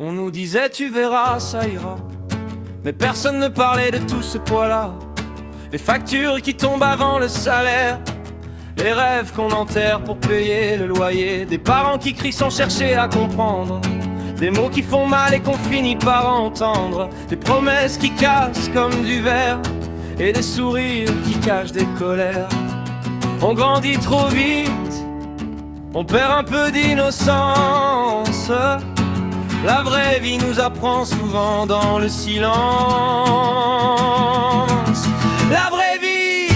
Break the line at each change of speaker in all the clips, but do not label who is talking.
On nous disait tu verras, ça ira. Mais personne ne parlait de tout ce poids-là. Les factures qui tombent avant le salaire, les rêves qu'on enterre pour payer le loyer, des parents qui crient sans chercher à comprendre, des mots qui font mal et qu'on finit par entendre, des promesses qui cassent comme du verre et des sourires qui cachent des colères. On grandit trop vite, on perd un peu d'innocence. La vraie vie nous apprend souvent dans le silence. La vraie vie,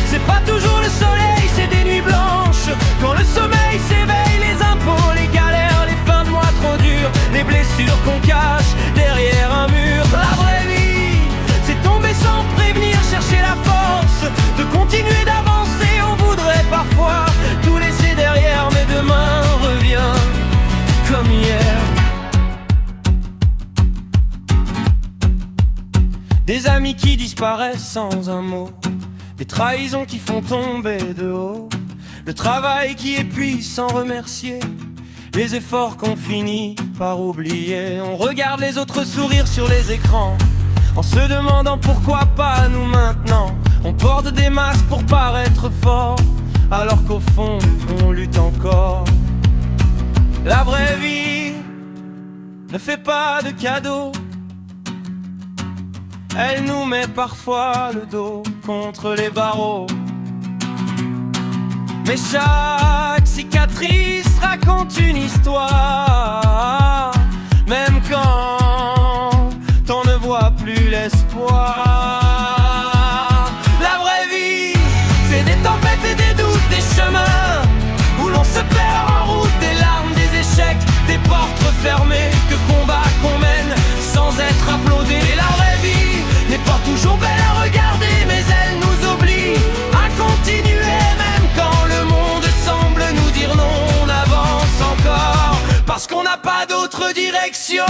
c'est pas toujours le soleil, c'est des nuits blanches. Quand le sommeil s'éveille, les impôts, les galères, les fins de mois trop dures, les blessures qu'on cache derrière un mur. La vraie vie, c'est tomber sans prévenir, chercher la force de continuer d'avancer. On voudrait parfois tout laisser derrière, mais demain revient comme hier. Des amis qui disparaissent sans un mot, des trahisons qui font tomber de haut, le travail qui épuise sans remercier, les efforts qu'on finit par oublier. On regarde les autres sourire sur les écrans, en se demandant pourquoi pas nous maintenant. On porte des masques pour paraître fort, alors qu'au fond on lutte encore. La vraie vie ne fait pas de cadeaux, elle nous met parfois le dos contre les barreaux. Mais chaque cicatrice raconte une histoire, même quand on ne voit plus l'espoir. La vraie vie, c'est des tempêtes et des doutes, des chemins où l'on se perd en route, des larmes, des échecs, des portes refermées, que combat qu'on mène sans être applaudé. Et la vraie vie n'est pas toujours belle à regarder, mais elle nous oblige à continuer, même quand le monde semble nous dire non. On avance encore parce qu'on n'a pas d'autre direction.